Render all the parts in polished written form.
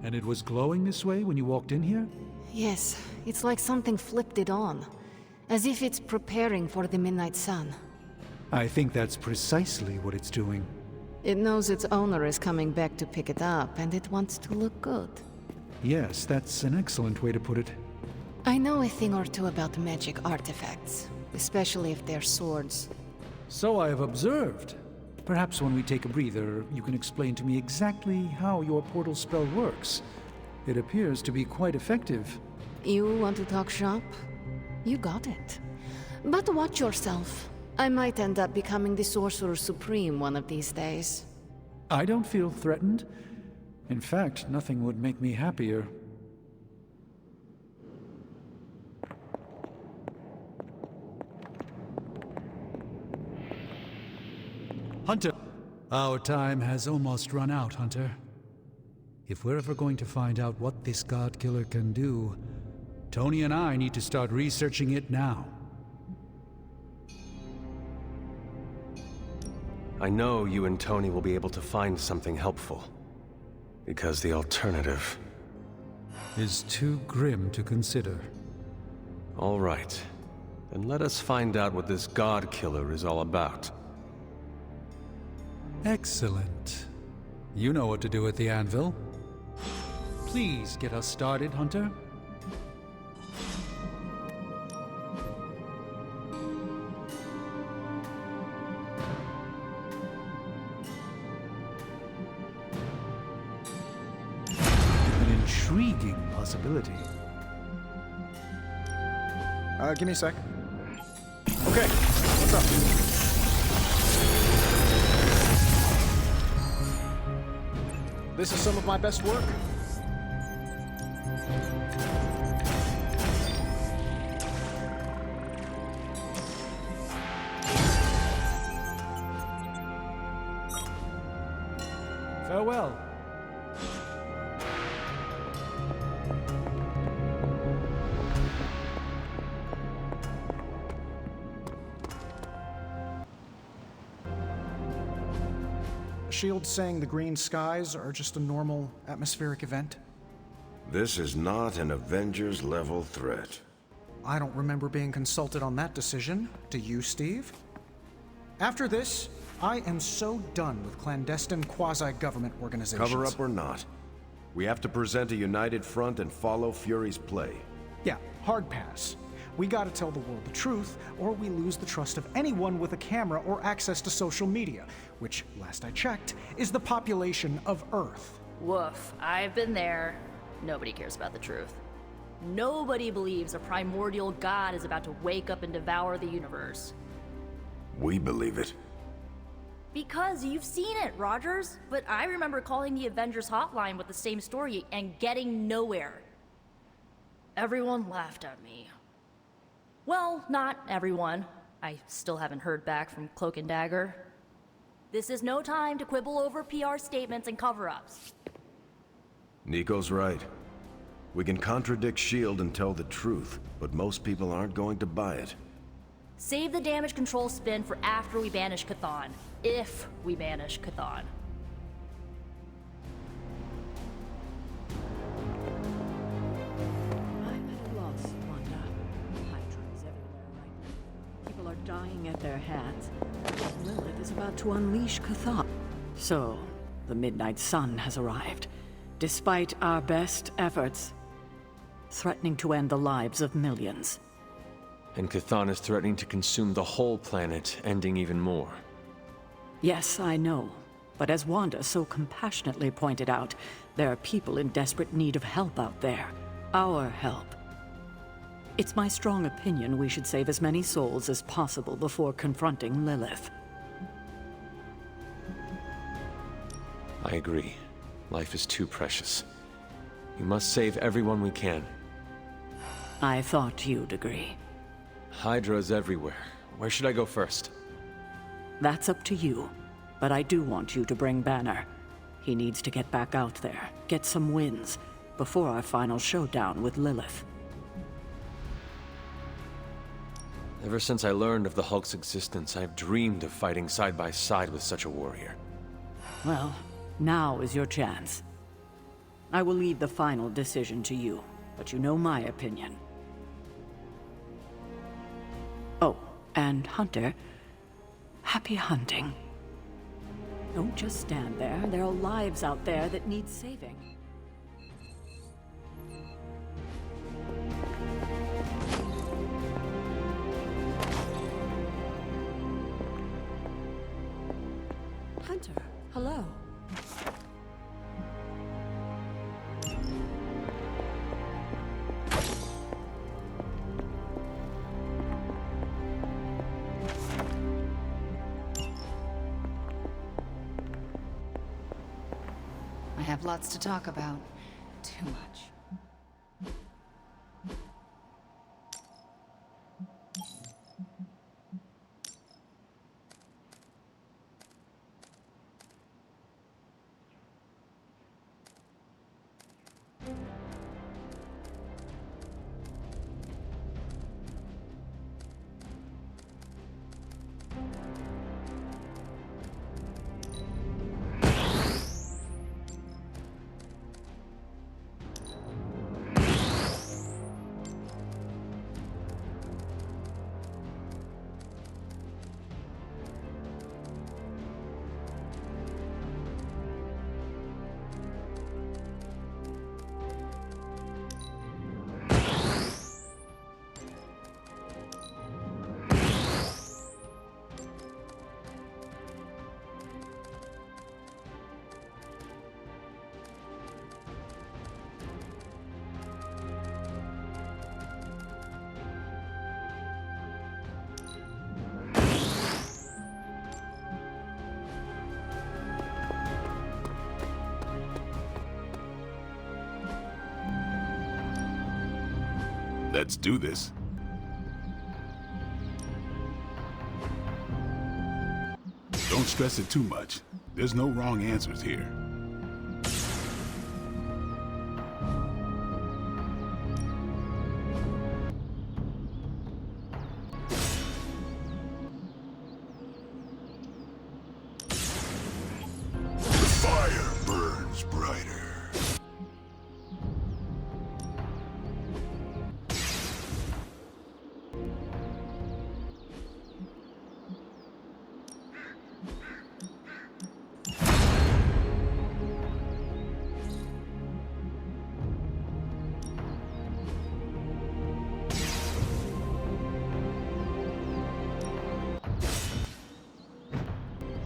And it was glowing this way when you walked in here? Yes, it's like something flipped it on. As if it's preparing for the midnight sun. I think that's precisely what it's doing. It knows its owner is coming back to pick it up, and it wants to look good. Yes, that's an excellent way to put it. I know a thing or two about magic artifacts, especially if they're swords. So I have observed. Perhaps when we take a breather, you can explain to me exactly how your portal spell works. It appears to be quite effective. You want to talk shop? You got it. But watch yourself. I might end up becoming the Sorcerer Supreme one of these days. I don't feel threatened. In fact, nothing would make me happier. Hunter! Our time has almost run out, Hunter. If we're ever going to find out what this Godkiller can do, Tony and I need to start researching it now. I know you and Tony will be able to find something helpful. Because the alternative is too grim to consider. All right. Then let us find out what this Godkiller is all about. Excellent. You know what to do at the anvil. Please get us started, Hunter. An intriguing possibility. Give me a sec. Okay, what's up? This is some of my best work. Farewell. Shield saying the green skies are just a normal atmospheric event? This is not an Avengers-level threat. I don't remember being consulted on that decision. Do you, Steve? After this, I am so done with clandestine quasi-government organizations. Cover up or not, we have to present a united front and follow Fury's play. Yeah, hard pass. We gotta tell the world the truth, or we lose the trust of anyone with a camera or access to social media, which, last I checked, is the population of Earth. Woof, I've been there. Nobody cares about the truth. Nobody believes a primordial god is about to wake up and devour the universe. We believe it. Because you've seen it, Rogers. But I remember calling the Avengers hotline with the same story and getting nowhere. Everyone laughed at me. Well, not everyone. I still haven't heard back from Cloak and Dagger. This is no time to quibble over PR statements and cover-ups. Nico's right. We can contradict S.H.I.E.L.D. and tell the truth, but most people aren't going to buy it. Save the damage control spin for after we banish Chthon. If we banish Chthon. I'm at a loss, Wanda. Hydras everywhere right now. People are dying at their hands. Lilith is about to unleash Chthon. So, the midnight sun has arrived. Despite our best efforts, threatening to end the lives of millions. And Chthon is threatening to consume the whole planet, ending even more. Yes, I know. But as Wanda so compassionately pointed out, there are people in desperate need of help out there. Our help. It's my strong opinion we should save as many souls as possible before confronting Lilith. I agree. Life is too precious. We must save everyone we can. I thought you'd agree. Hydra's everywhere. Where should I go first? That's up to you. But I do want you to bring Banner. He needs to get back out there, get some wins, before our final showdown with Lilith. Ever since I learned of the Hulk's existence, I've dreamed of fighting side by side with such a warrior. Well, now is your chance. I will leave the final decision to you, but you know my opinion. Oh, and Hunter, happy hunting. Don't just stand there. There are lives out there that need saving. Hunter, hello. I have lots to talk about. Too much. Let's do this. Don't stress it too much. There's no wrong answers here. The fire burns brighter.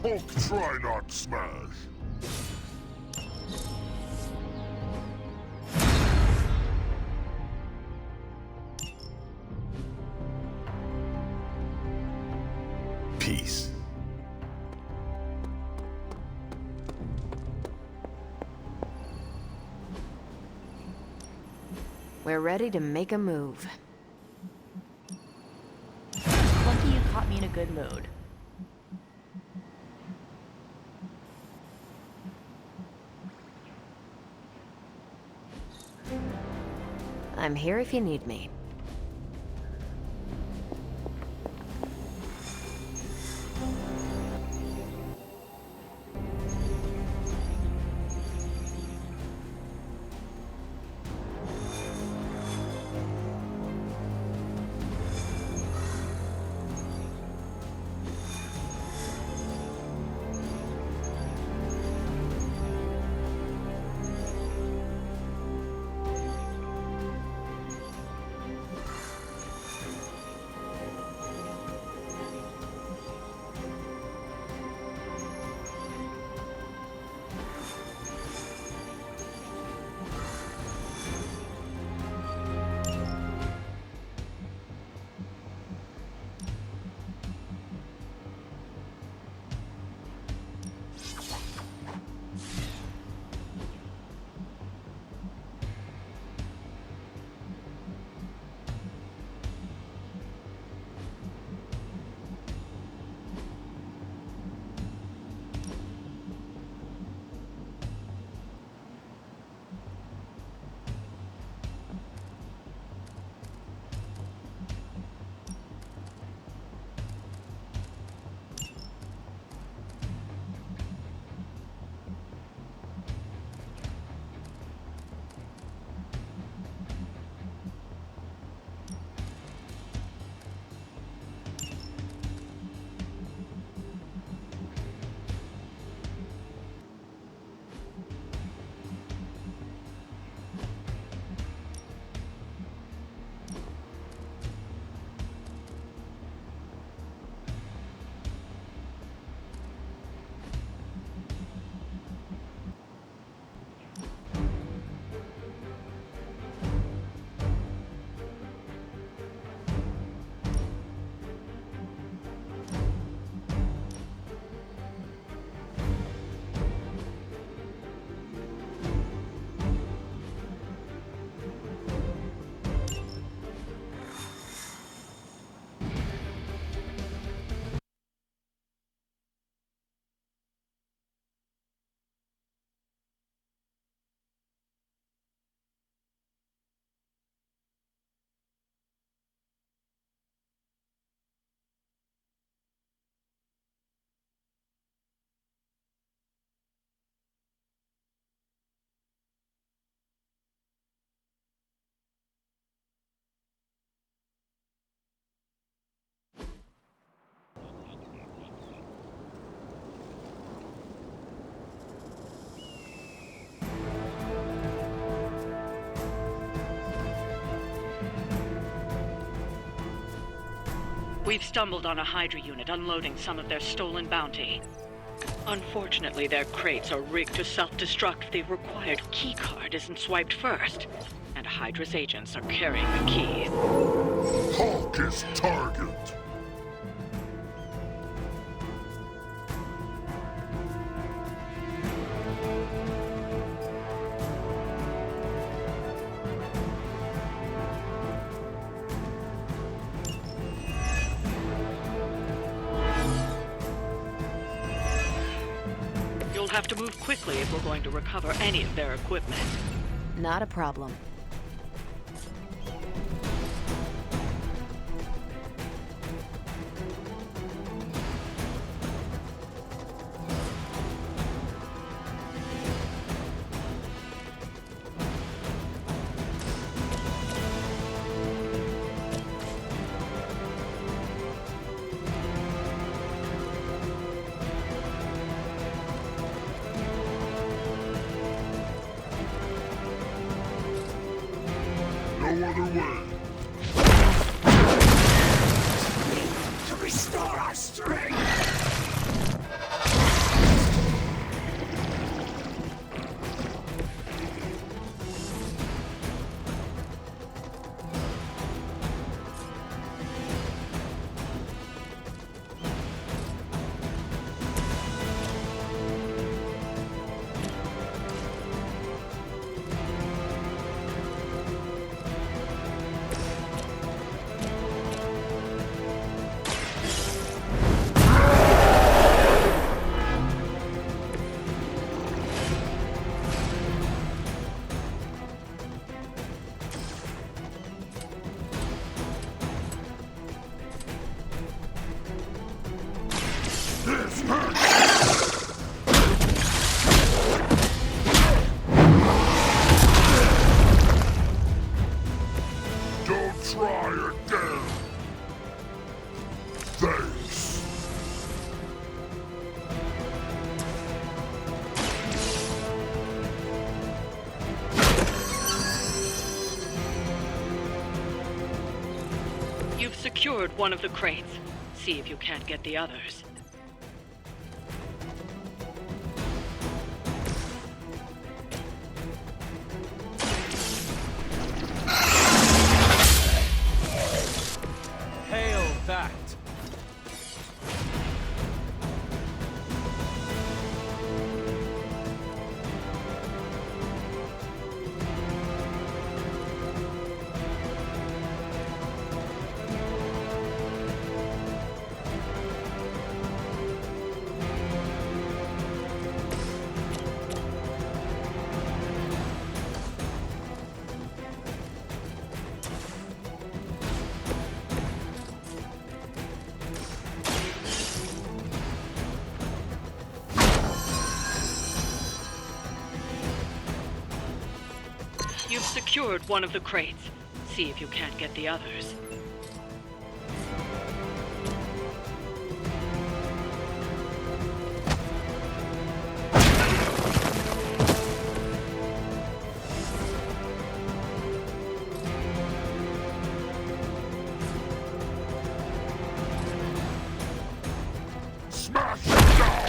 Hulk, try not smash. Peace. We're ready to make a move. Lucky you caught me in a good mood. I'm here if you need me. We've stumbled on a Hydra unit unloading some of their stolen bounty. Unfortunately, their crates are rigged to self-destruct if the required keycard isn't swiped first. And Hydra's agents are carrying the key. Hawk is target. You'll have to move quickly if we're going to recover any of their equipment. Not a problem. No other way. To restore our strength! This hurts. Don't try again. Thanks. You've secured one of the crates. See if you can't get the others. Hail that! You've secured one of the crates. See if you can't get the others. Smash it down.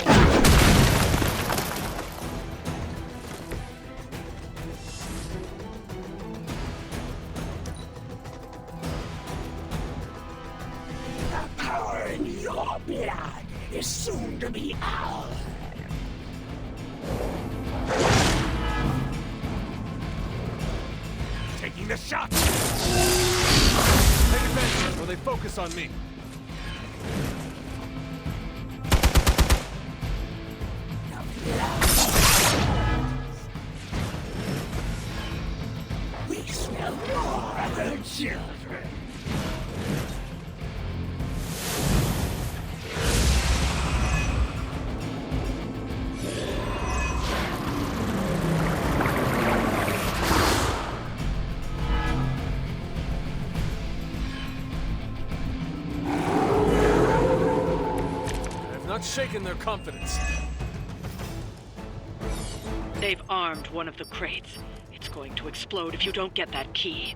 The power in your blood is soon to be ours. Taking the shot! Take advantage or they focus on me. We smell more of her children. I've not shaken their confidence. They've armed one of the crates. It's going to explode if you don't get that key.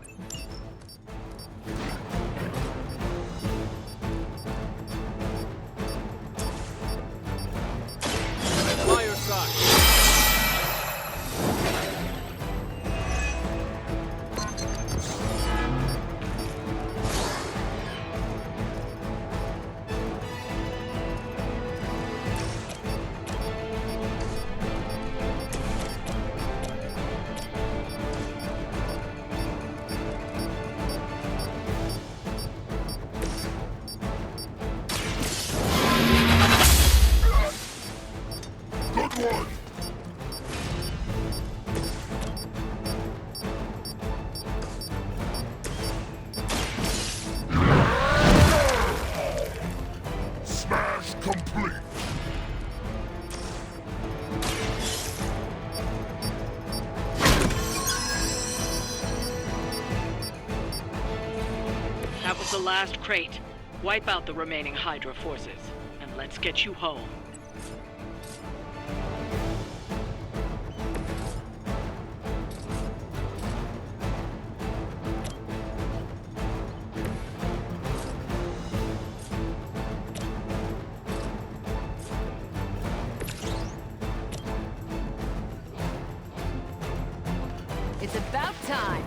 last crate. Wipe out the remaining Hydra forces, and let's get you home. It's about time.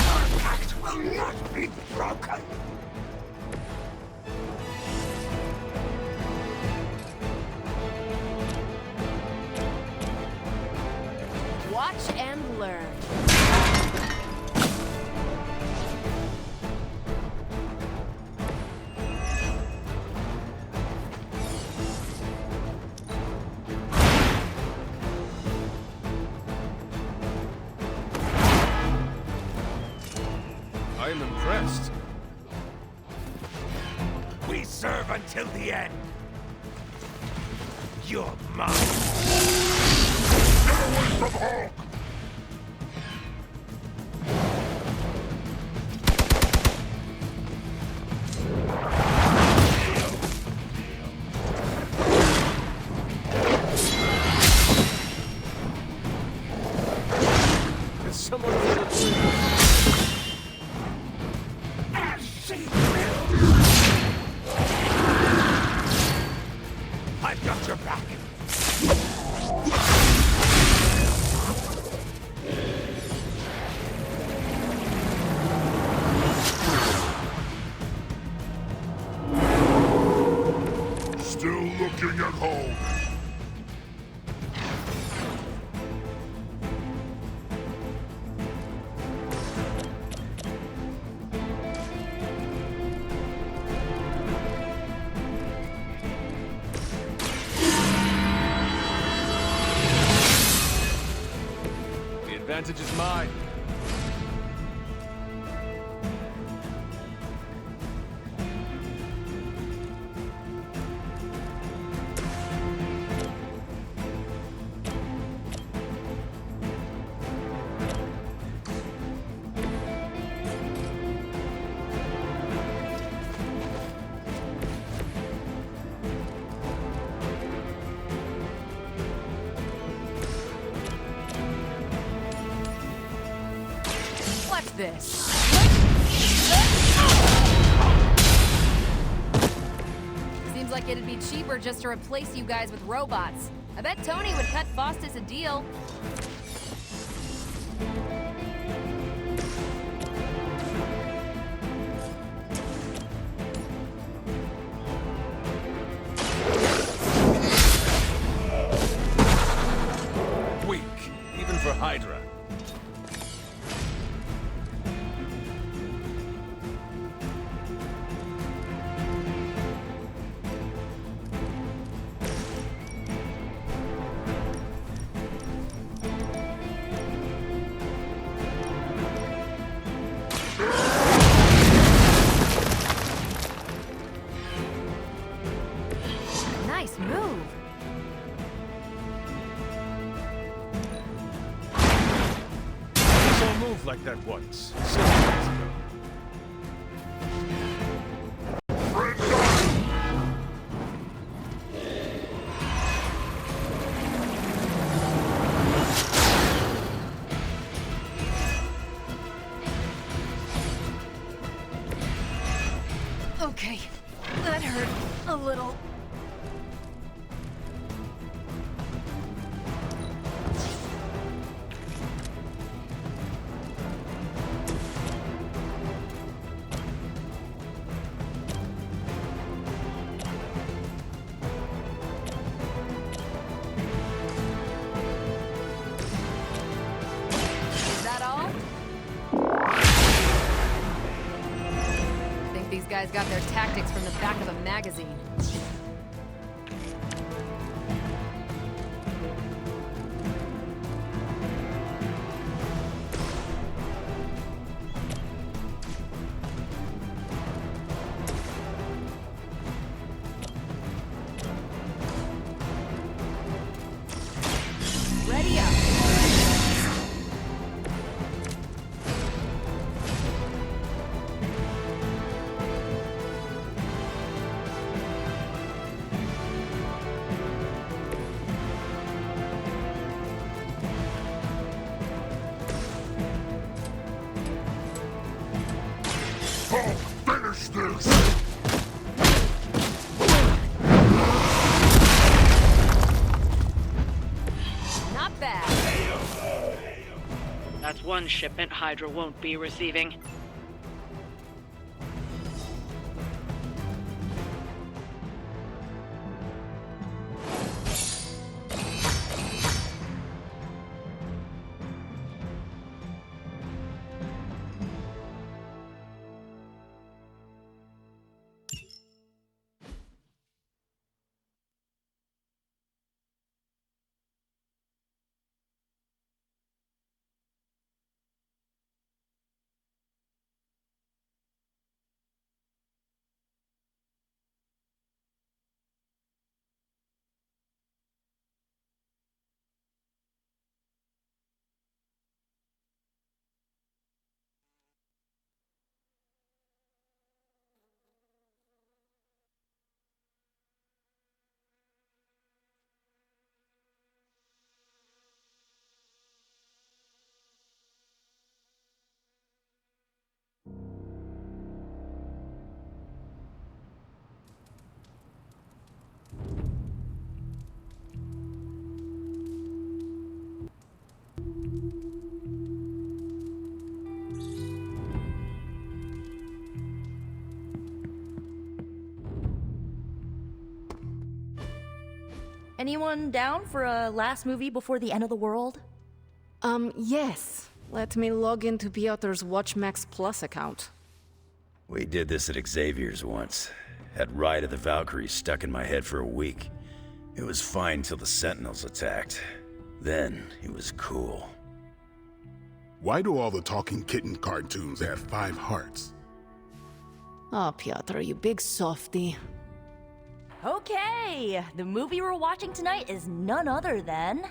Our pact will not be broken. Watch and learn. I am impressed. We serve until the end. You're mine. Get away from Hulk! It's someone for the As she will. I've got your back. Still looking at home. The advantage is mine. What's this? Seems like it'd be cheaper just to replace you guys with robots. I bet Tony would cut Faustus a deal. Weak, even for Hydra. Nice move. I saw a move like that once, 6 years ago. Okay, that hurt a little. Is that all? Think these guys got their tactics from the back of a magazine. Ready up. Not bad. That's one shipment Hydra won't be receiving. Anyone down for a last movie before the end of the world? Yes. Let me log into Piotr's WatchMax Plus account. We did this at Xavier's once. Had Ride of the Valkyries stuck in my head for a week. It was fine till the Sentinels attacked. Then it was cool. Why do all the talking kitten cartoons have 5 hearts? Oh, Piotr, you big softy. Okay, the movie we're watching tonight is none other than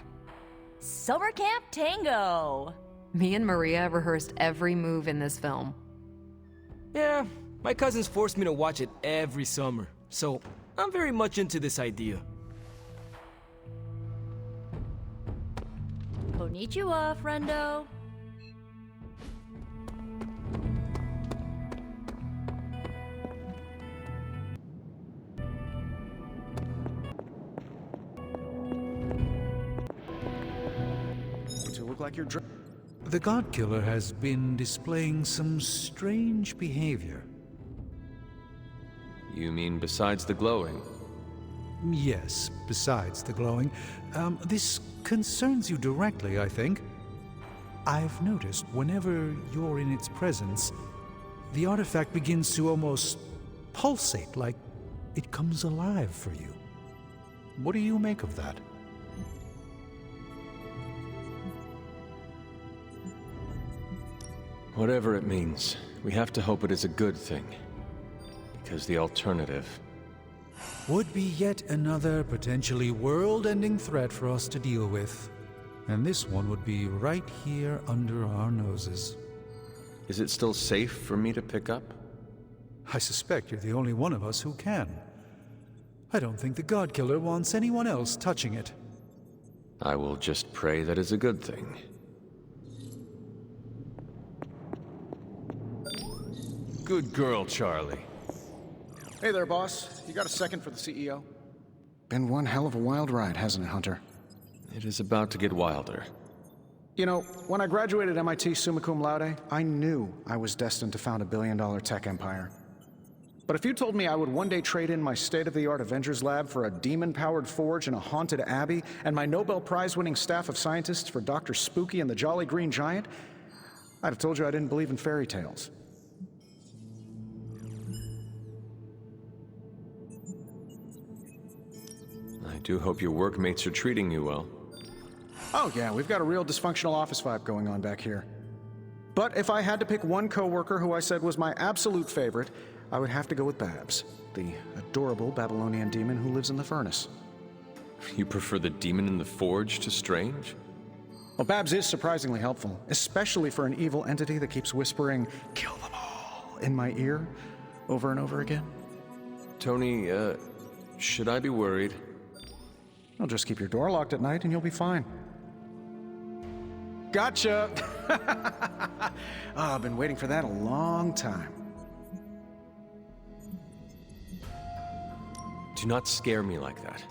Summer Camp Tango. Me and Maria rehearsed every move in this film. Yeah, my cousins forced me to watch it every summer, so I'm very much into this idea. Konnichiwa, friendo. To look like you're The Godkiller has been displaying some strange behavior. You mean besides the glowing? Yes, besides the glowing. This concerns you directly, I think. I've noticed whenever you're in its presence, the artifact begins to almost pulsate, like it comes alive for you. What do you make of that? Whatever it means, we have to hope it is a good thing. Because the alternative would be yet another potentially world-ending threat for us to deal with. And this one would be right here under our noses. Is it still safe for me to pick up? I suspect you're the only one of us who can. I don't think the Godkiller wants anyone else touching it. I will just pray that is a good thing. Good girl, Charlie. Hey there, boss. You got a second for the CEO? Been one hell of a wild ride, hasn't it, Hunter? It is about to get wilder. You know, when I graduated MIT summa cum laude, I knew I was destined to found a billion-dollar tech empire. But if you told me I would one day trade in my state-of-the-art Avengers lab for a demon-powered forge in a haunted abbey and my Nobel Prize-winning staff of scientists for Dr. Spooky and the Jolly Green Giant, I'd have told you I didn't believe in fairy tales. I do hope your workmates are treating you well. Oh yeah, we've got a real dysfunctional office vibe going on back here. But if I had to pick one coworker who I said was my absolute favorite, I would have to go with Babs, the adorable Babylonian demon who lives in the furnace. You prefer the demon in the forge to Strange? Well, Babs is surprisingly helpful, especially for an evil entity that keeps whispering, "Kill them all," in my ear, over and over again. Tony, should I be worried? Well, just keep your door locked at night and you'll be fine. Gotcha! I've been waiting for that a long time. Do not scare me like that.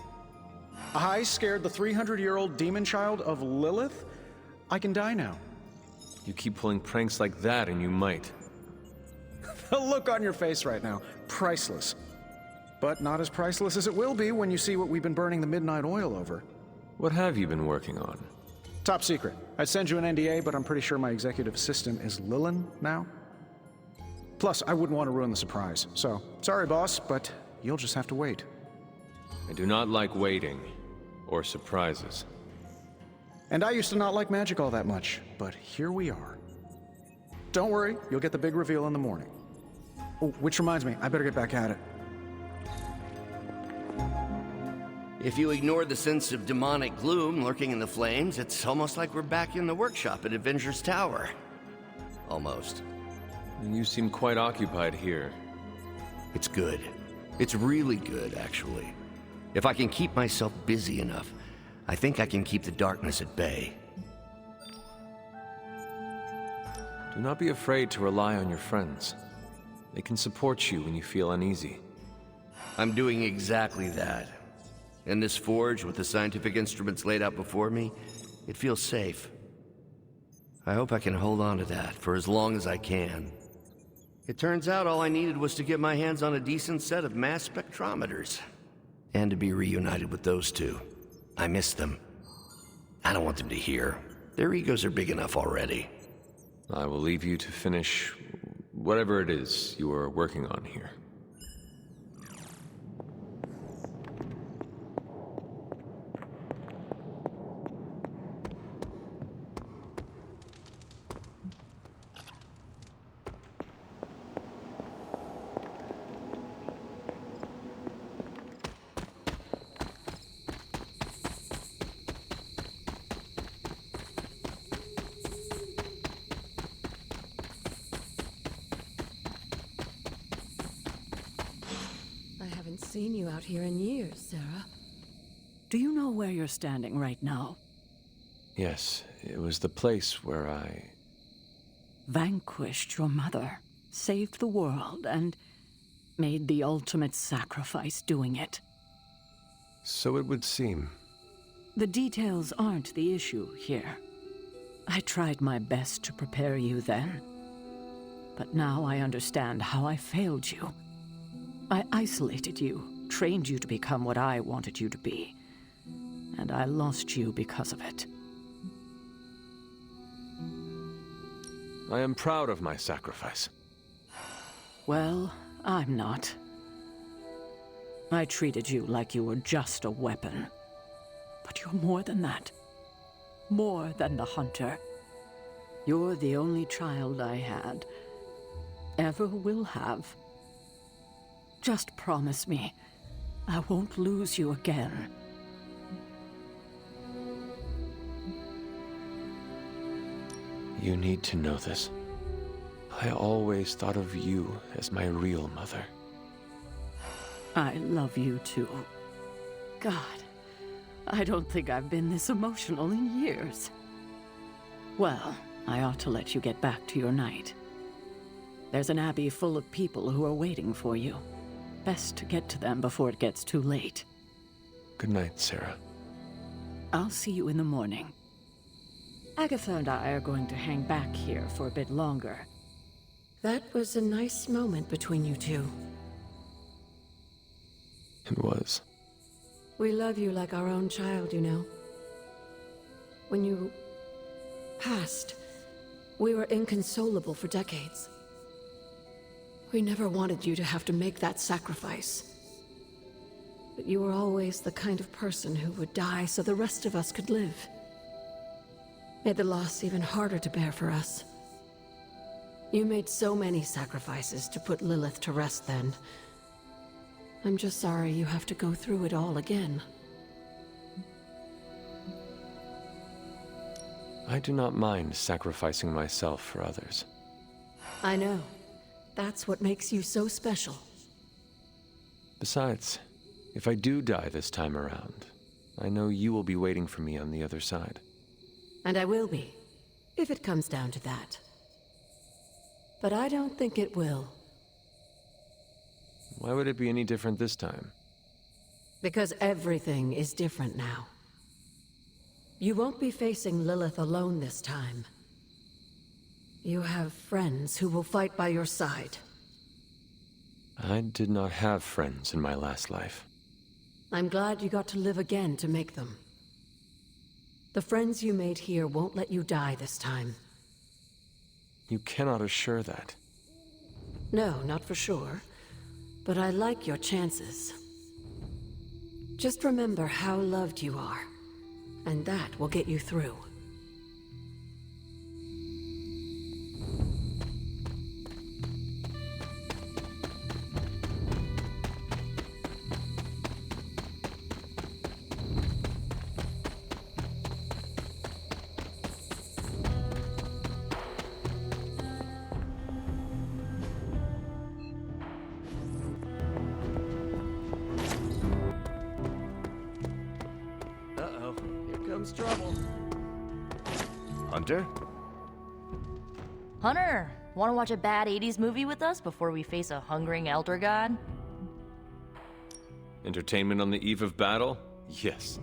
I scared the 300-year-old demon child of Lilith? I can die now. You keep pulling pranks like that and you might. The look on your face right now, priceless. But not as priceless as it will be when you see what we've been burning the midnight oil over. What have you been working on? Top secret. I'd send you an NDA, but I'm pretty sure my executive assistant is Lillian now. Plus, I wouldn't want to ruin the surprise. So, sorry boss, but you'll just have to wait. I do not like waiting, or surprises. And I used to not like magic all that much, but here we are. Don't worry, you'll get the big reveal in the morning. Oh, which reminds me, I better get back at it. If you ignore the sense of demonic gloom lurking in the flames, it's almost like we're back in the workshop at Avengers Tower. Almost. You seem quite occupied here. It's good. It's really good, actually. If I can keep myself busy enough, I think I can keep the darkness at bay. Do not be afraid to rely on your friends. They can support you when you feel uneasy. I'm doing exactly that. In this forge, with the scientific instruments laid out before me, it feels safe. I hope I can hold on to that for as long as I can. It turns out all I needed was to get my hands on a decent set of mass spectrometers. And to be reunited with those two. I miss them. I don't want them to hear. Their egos are big enough already. I will leave you to finish whatever it is you are working on here. Seen you out here in years, Sarah. Do you know where you're standing right now? Yes, it was the place where I... Vanquished your mother, saved the world, and made the ultimate sacrifice doing it. So it would seem. The details aren't the issue here. I tried my best to prepare you then. But now I understand how I failed you. I isolated you, trained you to become what I wanted you to be. And I lost you because of it. I am proud of my sacrifice. Well, I'm not. I treated you like you were just a weapon. But you're more than that. More than the hunter. You're the only child I had. Ever will have. Just promise me, I won't lose you again. You need to know this. I always thought of you as my real mother. I love you too. God, I don't think I've been this emotional in years. Well, I ought to let you get back to your night. There's an abbey full of people who are waiting for you. Best to get to them before it gets too late. Good night, Sarah. I'll see you in the morning. Agatha and I are going to hang back here for a bit longer. That was a nice moment between you two. It was. We love you like our own child, you know. When you passed, we were inconsolable for decades. We never wanted you to have to make that sacrifice. But you were always the kind of person who would die so the rest of us could live. Made the loss even harder to bear for us. You made so many sacrifices to put Lilith to rest then. I'm just sorry you have to go through it all again. I do not mind sacrificing myself for others. I know. That's what makes you so special. Besides, if I do die this time around, I know you will be waiting for me on the other side. And I will be, if it comes down to that. But I don't think it will. Why would it be any different this time? Because everything is different now. You won't be facing Lilith alone this time. You have friends who will fight by your side. I did not have friends in my last life. I'm glad you got to live again to make them. The friends you made here won't let you die this time. You cannot assure that. No, not for sure. But I like your chances. Just remember how loved you are, and that will get you through. Uh-oh, here comes trouble. Hunter? Hunter, wanna watch a bad 80s movie with us before we face a hungering elder god? Entertainment on the eve of battle? Yes.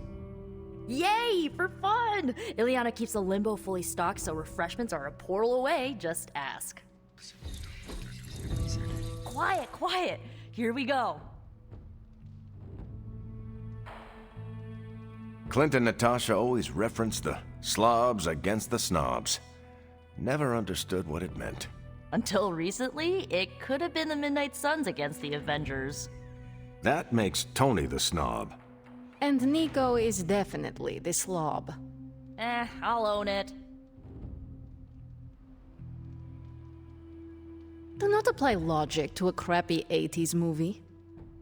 Yay, for fun! Ileana keeps the limbo fully stocked, so refreshments are a portal away, just ask. Quiet, quiet! Here we go. Clint and Natasha always referenced the slobs against the snobs. Never understood what it meant. Until recently, it could have been the Midnight Suns against the Avengers. That makes Tony the snob. And Nico is definitely the slob. I'll own it. Do not apply logic to a crappy 80s movie.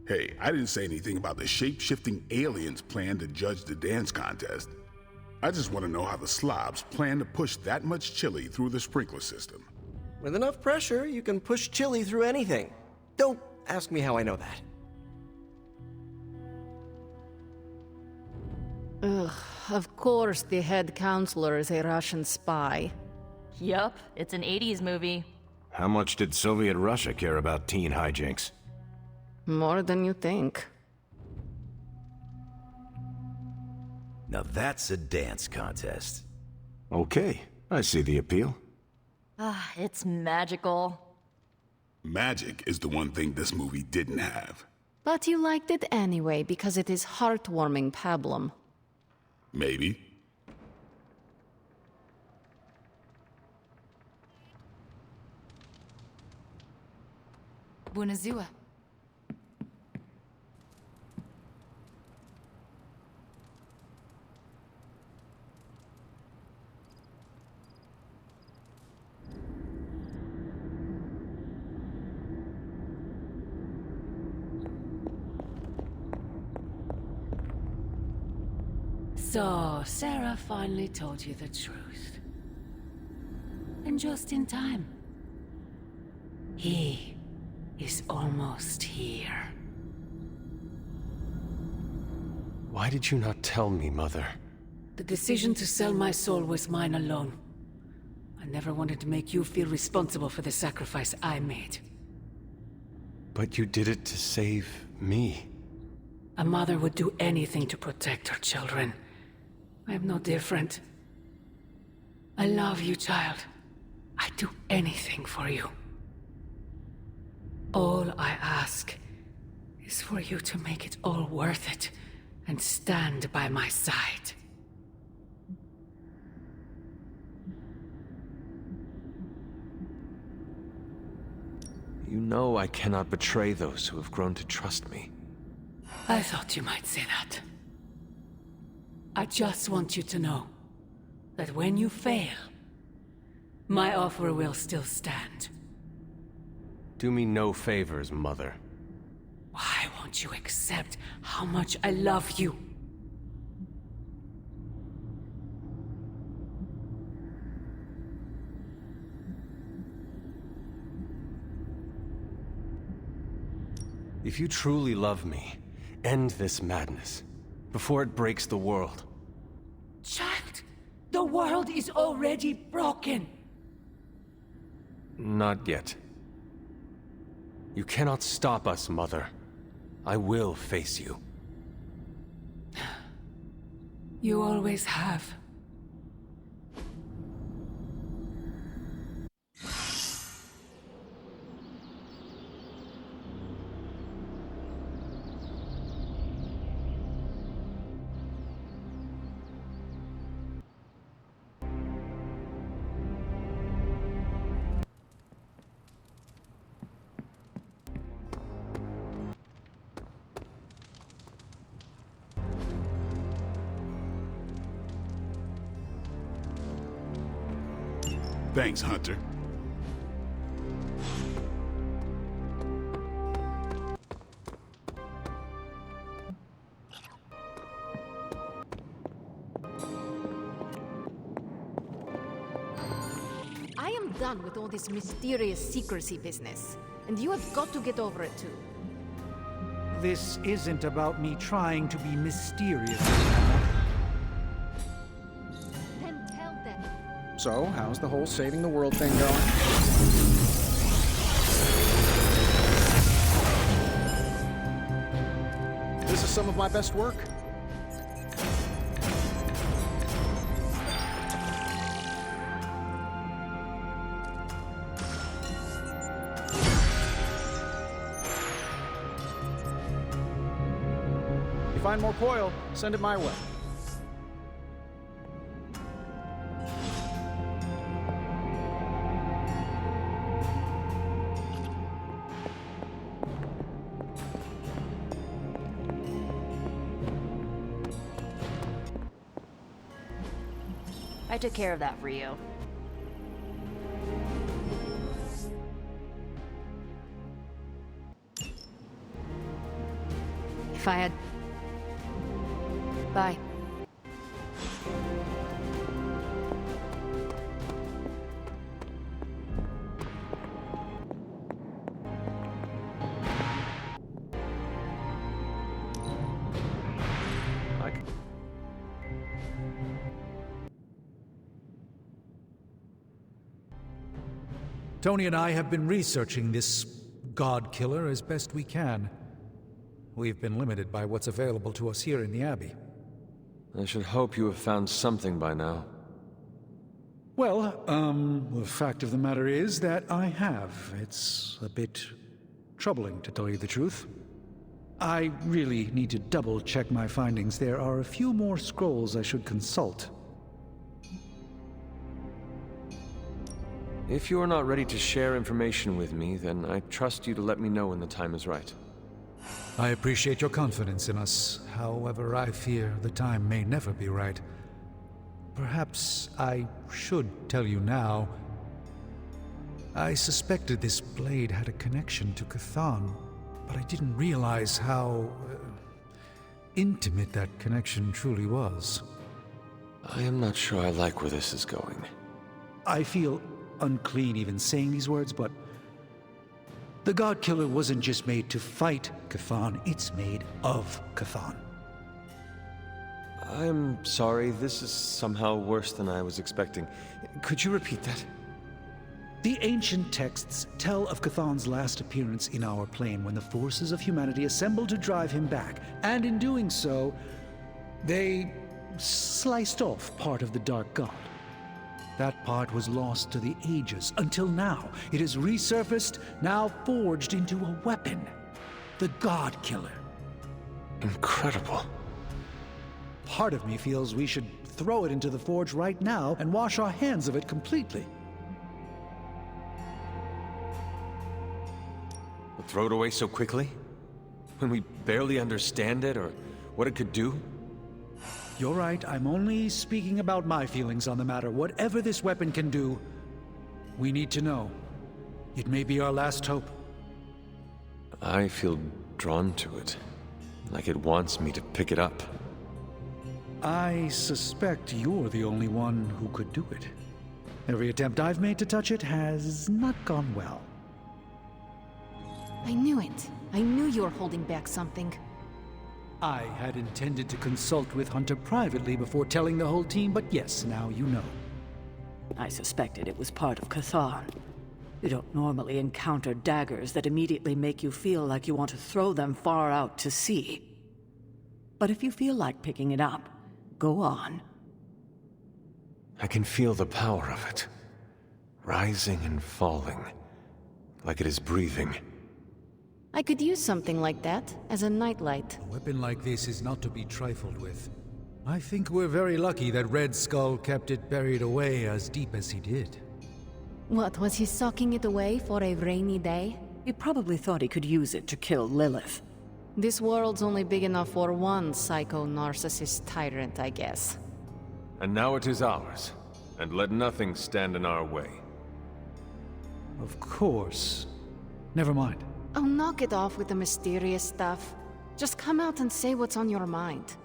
Hey, I didn't say anything about the shape-shifting aliens plan to judge the dance contest. I just want to know how the slobs plan to push that much chili through the sprinkler system. With enough pressure, you can push chili through anything. Don't ask me how I know that. Ugh, of course the head counselor is a Russian spy. Yup, it's an 80s movie. How much did Soviet Russia care about teen hijinks? More than you think. Now that's a dance contest. Okay, I see the appeal. It's magical. Magic is the one thing this movie didn't have. But you liked it anyway because it is heartwarming pablum. Maybe. Bună ziua. So, Sarah finally told you the truth. And just in time. He is almost here. Why did you not tell me, Mother? The decision to sell my soul was mine alone. I never wanted to make you feel responsible for the sacrifice I made. But you did it to save me. A mother would do anything to protect her children. I am no different. I love you, child. I'd do anything for you. All I ask is for you to make it all worth it and stand by my side. You know I cannot betray those who have grown to trust me. I thought you might say that. I just want you to know that when you fail, my offer will still stand. Do me no favors, Mother. Why won't you accept how much I love you? If you truly love me, end this madness, before it breaks the world. Child, the world is already broken. Not yet. You cannot stop us, Mother. I will face you. You always have. Thanks, Hunter. I am done with all this mysterious secrecy business, and you have got to get over it too. This isn't about me trying to be mysterious. Then tell them. So, how's the whole saving the world thing going? This is some of my best work. If you find more coil, send it my way. I took care of that for you. If I had... Bye. Tony and I have been researching this Godkiller as best we can. We've been limited by what's available to us here in the Abbey. I should hope you have found something by now. Well, the fact of the matter is that I have. It's a bit troubling, to tell you the truth. I really need to double-check my findings. There are a few more scrolls I should consult. If you are not ready to share information with me, then I trust you to let me know when the time is right. I appreciate your confidence in us. However, I fear the time may never be right. Perhaps I should tell you now. I suspected this blade had a connection to Chthon, but I didn't realize how intimate that connection truly was. I am not sure I like where this is going. I feel unclean even saying these words, but the Godkiller wasn't just made to fight Chthon, it's made of Chthon. I am sorry, this is somehow worse than I was expecting. Could you repeat that? The ancient texts tell of Chthon's last appearance in our plane when the forces of humanity assembled to drive him back, and in doing so, they sliced off part of the Dark God. That part was lost to the ages, until now. It has resurfaced, now forged into a weapon. The Godkiller. Incredible. Part of me feels we should throw it into the forge right now and wash our hands of it completely. But throw it away so quickly? When we barely understand it or what it could do? You're right, I'm only speaking about my feelings on the matter. Whatever this weapon can do, we need to know. It may be our last hope. I feel drawn to it. Like it wants me to pick it up. I suspect you're the only one who could do it. Every attempt I've made to touch it has not gone well. I knew it. I knew you were holding back something. I had intended to consult with Hunter privately before telling the whole team, but yes, now you know. I suspected it was part of Chthon. You don't normally encounter daggers that immediately make you feel like you want to throw them far out to sea. But if you feel like picking it up, go on. I can feel the power of it. Rising and falling. Like it is breathing. I could use something like that as a nightlight. A weapon like this is not to be trifled with. I think we're very lucky that Red Skull kept it buried away as deep as he did. What, was he socking it away for a rainy day? He probably thought he could use it to kill Lilith. This world's only big enough for one psycho-narcissist tyrant, I guess. And now it is ours. And let nothing stand in our way. Of course. Never mind. Oh, knock it off with the mysterious stuff. Just come out and say what's on your mind.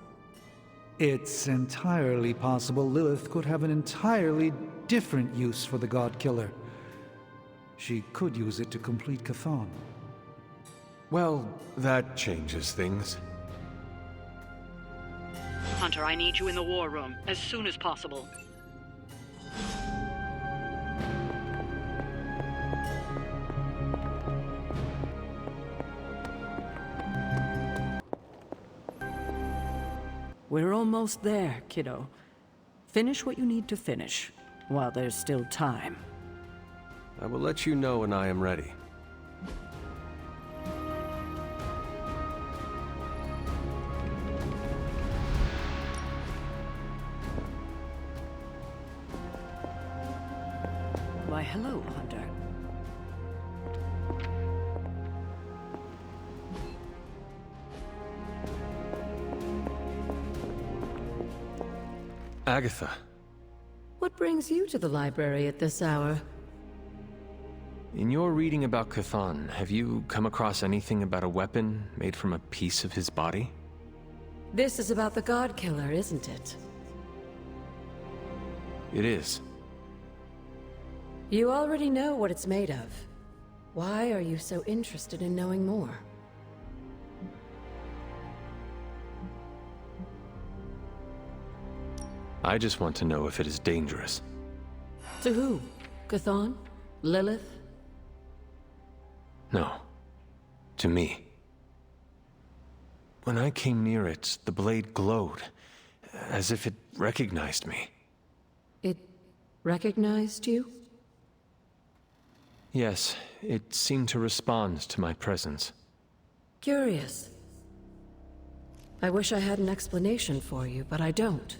It's entirely possible Lilith could have an entirely different use for the Godkiller. She could use it to complete Chthon. Well, that changes things. Hunter, I need you in the war room as soon as possible. We're almost there, kiddo. Finish what you need to finish, while there's still time. I will let you know when I am ready. Why, hello, Hunter. Agatha. What brings you to the library at this hour? In your reading about Chthon, have you come across anything about a weapon made from a piece of his body? This is about the Godkiller, isn't it? It is. You already know what it's made of. Why are you so interested in knowing more? I just want to know if it is dangerous. To who? Chthon? Lilith? No. To me. When I came near it, the blade glowed, as if it recognized me. It recognized you? Yes, it seemed to respond to my presence. Curious. I wish I had an explanation for you, but I don't.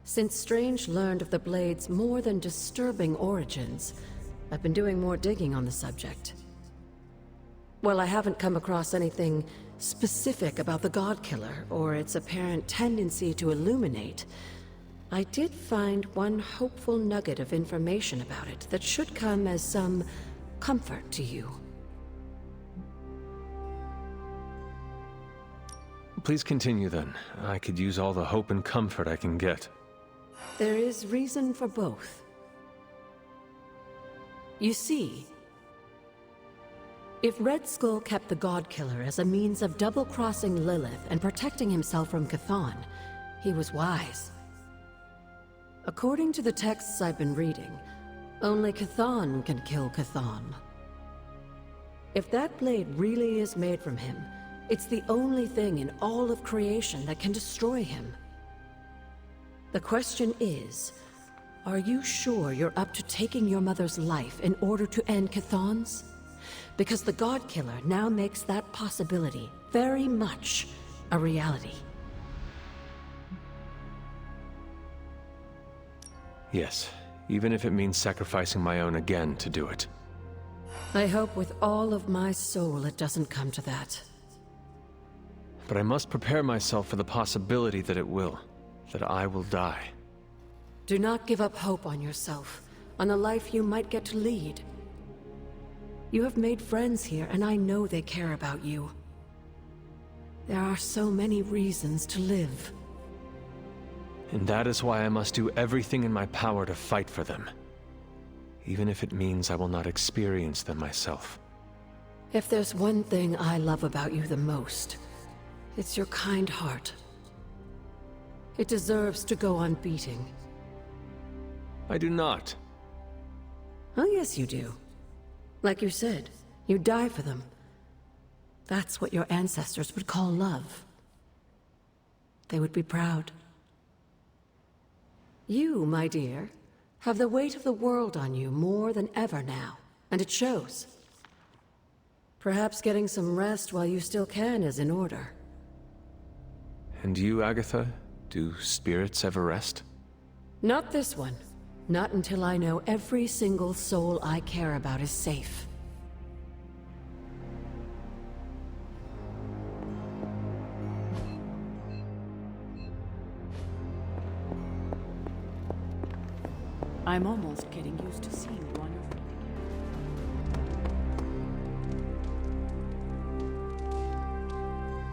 Since Strange learned of the Blade's more than disturbing origins, I've been doing more digging on the subject. Well, I haven't come across anything specific about the Godkiller or its apparent tendency to illuminate. I did find one hopeful nugget of information about it that should come as some comfort to you. Please continue then. I could use all the hope and comfort I can get. There is reason for both. You see, if Red Skull kept the Godkiller as a means of double-crossing Lilith and protecting himself from Chthon, he was wise. According to the texts I've been reading, only Chthon can kill Chthon. If that blade really is made from him, it's the only thing in all of creation that can destroy him. The question is, are you sure you're up to taking your mother's life in order to end Chthon's? Because the Godkiller now makes that possibility very much a reality. Yes, even if it means sacrificing my own again to do it. I hope with all of my soul it doesn't come to that. But I must prepare myself for the possibility that it will. That I will die. Do not give up hope on yourself, on a life you might get to lead. You have made friends here, and I know they care about you. There are so many reasons to live. And that is why I must do everything in my power to fight for them. Even if it means I will not experience them myself. If there's one thing I love about you the most, it's your kind heart. It deserves to go on beating. I do not. Oh, yes, you do. Like you said, you die for them. That's what your ancestors would call love. they would be proud. You, my dear, have the weight of the world on you more than ever now, and it shows. Perhaps getting some rest while you still can is in order. And you, Agatha? Do spirits ever rest? Not this one. Not until I know every single soul I care about is safe. I'm almost getting used to seeing one